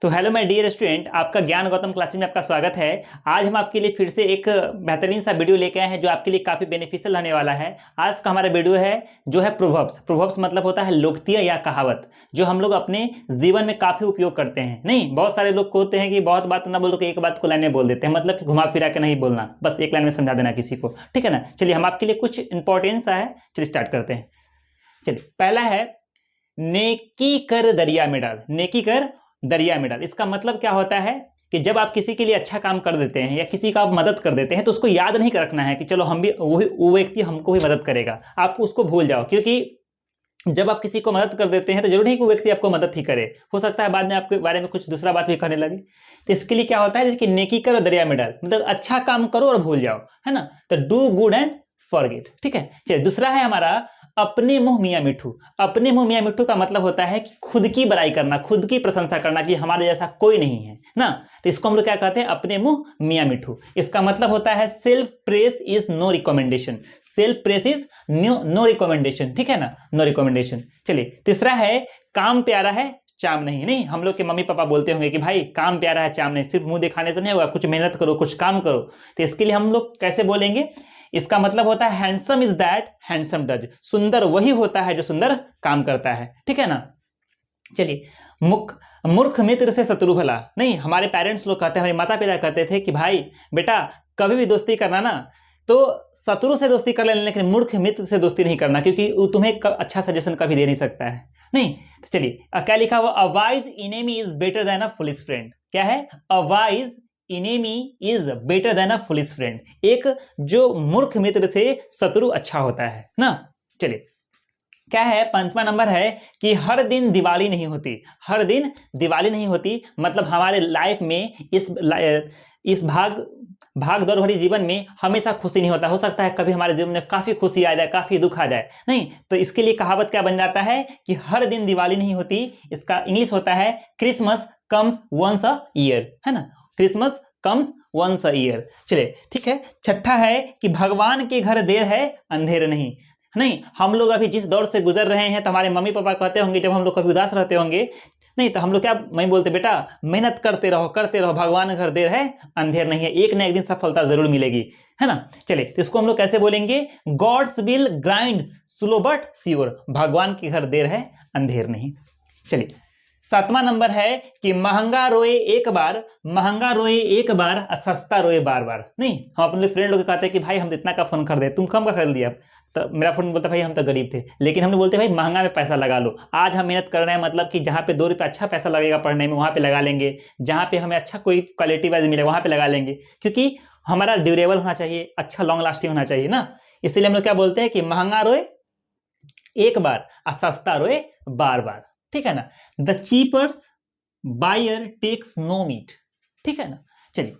तो hello my dear student, आपका ज्ञान गौतम क्लासेस में आपका स्वागत है। आज हम आपके लिए फिर से एक बेहतरीन सा वीडियो लेके आए हैं जो आपके लिए काफ़ी बेनिफिशियल रहने वाला है। आज का हमारा वीडियो है जो है प्रोवर्ब्स। प्रोवर्ब्स मतलब होता है लोकप्रिय या कहावत, जो हम लोग अपने जीवन में काफ़ी उपयोग करते हैं। नहीं, बहुत सारे लोग होते हैं कि बहुत बात ना बोलो कि एक बात को लाइन में बोल देते हैं, मतलब कि घुमा फिरा के नहीं बोलना, बस एक लाइन में समझा देना किसी को, ठीक है ना। चलिए हम आपके लिए कुछ इंपॉर्टेंस है, चलिए स्टार्ट करते हैं। चलिए पहला है नेकी कर दरिया में डाल। नेकी कर दरिया में डाल, इसका मतलब क्या होता है कि जब आप किसी के लिए अच्छा काम कर देते हैं या किसी का आप मदद कर देते हैं तो उसको याद नहीं रखना है कि चलो हम भी वो व्यक्ति हमको भी मदद करेगा। आप उसको भूल जाओ, क्योंकि जब आप किसी को मदद कर देते हैं तो जरूरी नहीं कि वो व्यक्ति आपको मदद ही करे, हो सकता है बाद में आपके बारे में कुछ दूसरा बात भी करने लगे। तो इसके लिए क्या होता है, जैसे कि नेकी करो दरिया में डाल, मतलब अच्छा काम करो और भूल जाओ, है ना। तो डू गुड एंड फॉरगेट, ठीक है। चलिए दूसरा है हमारा अपने मुंह मियाँ मिठू। अपने मुंह मियाँ मिठू का मतलब होता है कि खुद की बड़ाई करना, खुद की प्रशंसा करना कि हमारे जैसा कोई नहीं है ना। तो इसको हम लोग क्या कहते हैं, अपने मुंह मियाँ मिठू। इसका मतलब होता है self praise is no recommendation. Self praise is no recommendation, ठीक है ना, नो रिकमेंडेशन। चलिए तीसरा है काम प्यारा है चाम नहीं। नहीं, हम लोग के मम्मी पापा बोलते होंगे कि भाई काम प्यारा है चाम नहीं, सिर्फ मुंह दिखाने से नहीं होगा, कुछ मेहनत करो, कुछ काम करो। तो इसके लिए हम लोग कैसे बोलेंगे, इसका मतलब होता है handsome is that handsome does. सुंदर वही होता है जो सुंदर काम करता है, ठीक है ना। चलिए मूर्ख मित्र से शत्रु भला। नहीं, हमारे पेरेंट्स लोग कहते हैं, हमारे माता पिता कहते थे कि भाई बेटा कभी भी दोस्ती करना ना तो शत्रु से दोस्ती कर लेना, लेकिन मूर्ख मित्र से दोस्ती नहीं करना, क्योंकि वो तुम्हें अच्छा सजेशन कभी दे नहीं सकता है। नहीं, तो चलिए क्या लिखा हुआ, a wise enemy is better than a foolish friend. क्या है, a wise enemy is better than a foolish friend. एक जो मूर्ख मित्र से शत्रु अच्छा होता है ना। चलिए क्या है, पांचवा नंबर है कि हर दिन दिवाली नहीं होती। हर दिन दिवाली नहीं होती मतलब हमारे लाइफ में इस भाग दौड़ भरी जीवन में हमेशा खुशी नहीं होता। हो सकता है कभी हमारे जीवन में काफी खुशी आ जाए, काफी दुख आ जाए। नहीं, तो इसके लिए कहावत क्या बन जाता है कि हर दिन दिवाली नहीं होती। इसका इंग्लिश होता है Christmas comes once a year, है ना। Christmas comes once a year. चलिए ठीक है। छठा है कि भगवान के घर देर है अंधेर नहीं। नहीं, हम लोग अभी जिस दौर से गुजर रहे हैं तो हमारे मम्मी पापा कहते होंगे जब हम लोग कभी उदास रहते होंगे, नहीं तो हम लोग क्या मैं बोलते, बेटा मेहनत करते रहो, भगवान के घर देर है अंधेर नहीं है, एक ना एक दिन सफलता जरूर मिलेगी, है ना। चलिए तो इसको हम लोग कैसे बोलेंगे, God's will grinds slow but sure. भगवान के घर देर है अंधेर नहीं। चलिए सातवां नंबर है कि महंगा रोए एक बार, महंगा रोए एक बार और सस्ता रोए बार बार। नहीं, हम अपने फ्रेंड लोग कहते हैं कि भाई हम इतना का फोन खरीदे, तुम कम का खरीद लिया। तो मेरा फ्रेंड बोलता भाई हम तो गरीब थे, लेकिन हमने बोलते भाई महंगा में पैसा लगा लो। आज हम मेहनत कर रहे हैं, मतलब कि जहाँ पे 2 रुपये अच्छा पैसा लगेगा पढ़ने में वहाँ पे लगा लेंगे, जहाँ पे हमें अच्छा कोई क्वालिटी वाइज मिलेगा वहाँ पे लगा लेंगे, क्योंकि हमारा ड्यूरेबल होना चाहिए, अच्छा लॉन्ग लास्टिंग होना चाहिए ना। इसलिए हम लोग क्या बोलते हैं कि महंगा रोए एक बार और सस्ता रोए बार बार, ठीक है ना। The cheapers buyer takes no meat, ठीक है ना। चलिए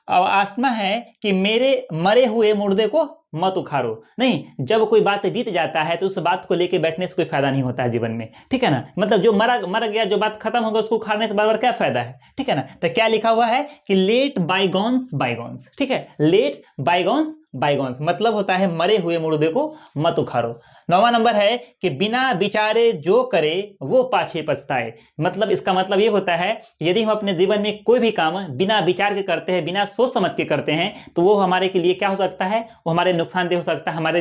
अब आठवां है कि मेरे मरे हुए मुर्दे को मत उखाड़ो। नहीं, जब कोई बात बीत जाता है तो उस बात को लेके बैठने से कोई फायदा नहीं होता है जीवन में, ठीक है ना। मतलब जो मर गया, जो बात खत्म होगा उसको उखाड़ने से बार बार क्या फायदा है, ठीक है ना। तो क्या लिखा हुआ है कि लेट बाईगॉन्स बाईगॉन्स, ठीक है, लेट बाईगॉन्स बाईगॉन्स मतलब होता है मरे हुए मुर्दे को मत उखाड़ो। नौवां नंबर है कि बिना विचारे जो करे वो पाछे पछताए। मतलब इसका मतलब ये होता है यदि हम अपने जीवन में कोई भी काम बिना विचार के करते हैं, बिना सोच समझ के करते हैं, तो वो हमारे के लिए क्या हो सकता है, वो हमारे नुकसानदेह हो सकता है, हमारे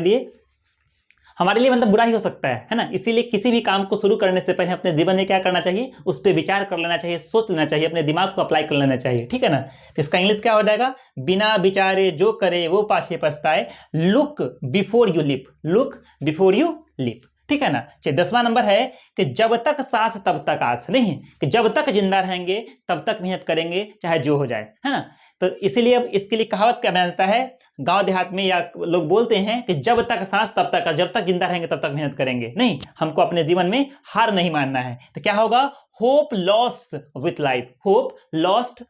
लिए मतलब बुरा ही हो सकता है ना। इसीलिए किसी भी काम को शुरू करने से पहले अपने जीवन में क्या करना चाहिए, उस पर विचार कर लेना चाहिए, सोच लेना चाहिए, अपने दिमाग को अप्लाई कर लेना चाहिए, ठीक है ना। तो इसका इंग्लिश क्या हो जाएगा, बिना विचारे जो करे वो पाछे पछताए। Look before you lip, look before you lip, ठीक है ना। चलिए 10वां नंबर है कि जब तक सांस तब तक आस। नहीं, कि जब तक जिंदा रहेंगे तब तक मेहनत करेंगे चाहे जो हो जाए, है ना। तो इसीलिए अब इसके लिए कहावत क्या बना जाता है, गांव देहात में या लोग बोलते हैं कि जब तक सांस तब तक, जब तक जिंदा रहेंगे तब तक मेहनत करेंगे। नहीं, हमको अपने जीवन में हार नहीं मानना है। तो क्या होगा, hope lost with life, hope lost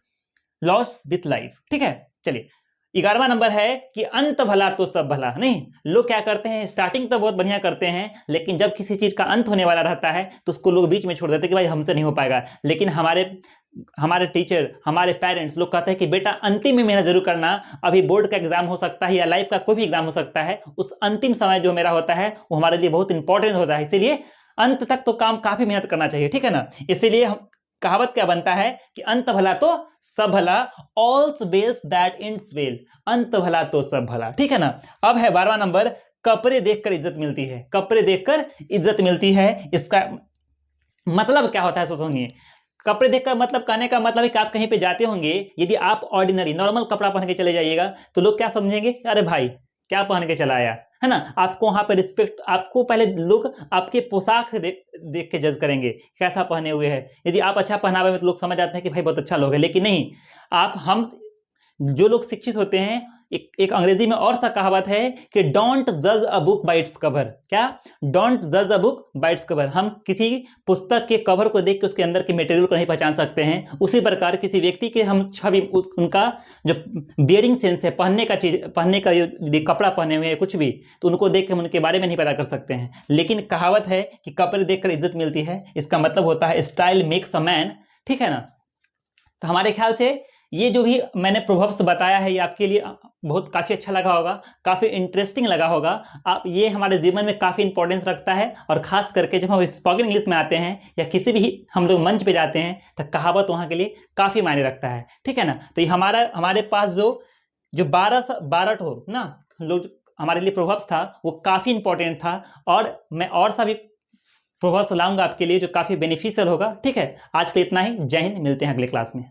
with life, ठीक है। चलिए 11वां नंबर है कि अंत भला तो सब भला। नहीं, लोग क्या करते हैं, स्टार्टिंग तो बहुत बढ़िया करते हैं, लेकिन जब किसी चीज का अंत होने वाला रहता है तो उसको लोग बीच में छोड़ देते हैं कि भाई हमसे नहीं हो पाएगा। लेकिन हमारे टीचर, हमारे पेरेंट्स लोग कहते हैं कि बेटा अंतिम में मेहनत जरूर करना, अभी बोर्ड का एग्जाम हो सकता है या लाइफ का कोई भी एग्जाम हो सकता है, उस अंतिम समय जो मेरा होता है वो हमारे लिए बहुत इंपॉर्टेंट होता है। इसीलिए अंत तक तो काम काफी मेहनत करना चाहिए, ठीक है ना। इसीलिए हम कहावत क्या बनता है कि अंत भला तो सब भला, ऑल्स वेल्स दैट एंड्स वेल, अंत भला तो सब भला, ठीक है ना। अब है 12वां नंबर, कपड़े देखकर इज्जत मिलती है, कपड़े देखकर इज्जत मिलती है। इसका मतलब क्या होता है सो सुनिए। कपड़े देखकर मतलब कहने का मतलब है कि आप कहीं पे जाते होंगे, यदि आप ऑर्डिनरी नॉर्मल कपड़ा पहन के चले जाइएगा तो लोग क्या समझेंगे, अरे भाई क्या पहन के चला आया, है ना। आपको वहां पर रिस्पेक्ट, आपको पहले लोग आपके पोशाक से देख के जज करेंगे कैसा पहने हुए है। यदि आप अच्छा पहनावे में तो लोग समझ जाते हैं कि भाई बहुत अच्छा लोग है, लेकिन नहीं, आप हम जो लोग शिक्षित होते हैं, एक अंग्रेजी में और सा कहावत है कि डोंट जज a book by its cover. क्या? डोंट जज a book by its cover. हम किसी पुस्तक के कवर को देख के उसके अंदर के मटेरियल को नहीं पहचान सकते हैं, उसी प्रकार किसी व्यक्ति के हम छवि उनका जो बियरिंग सेंस है, पहनने का चीज, पहनने का यदि कपड़ा पहने हुए है कुछ भी, तो उनको देख के हम उनके बारे में नहीं पता कर सकते हैं। लेकिन कहावत है कि कपड़े देखकर इज्जत मिलती है, इसका मतलब होता है स्टाइल मेक्स अ मैन, ठीक है ना। तो हमारे ख्याल से ये जो भी मैंने प्रोवर्ब्स बताया है ये आपके लिए बहुत काफ़ी अच्छा लगा होगा, काफ़ी इंटरेस्टिंग लगा होगा। आप ये हमारे जीवन में काफ़ी इंपॉर्टेंस रखता है, और ख़ास करके जब हम स्पोकन इंग्लिश में आते हैं या किसी भी हम लोग मंच पे जाते हैं तो कहावत वहाँ के लिए काफ़ी मायने रखता है, ठीक है ना। तो ये हमारे पास जो 12 ठो ना लोग हमारे लिए प्रोवर्ब्स था वो काफ़ी इंपॉर्टेंट था, और मैं और सा भी प्रोवर्ब्स लाऊंगा आपके लिए जो काफ़ी बेनिफिशियल होगा, ठीक है। आज के लिए इतना ही, जय हिंद, मिलते हैं अगले क्लास में।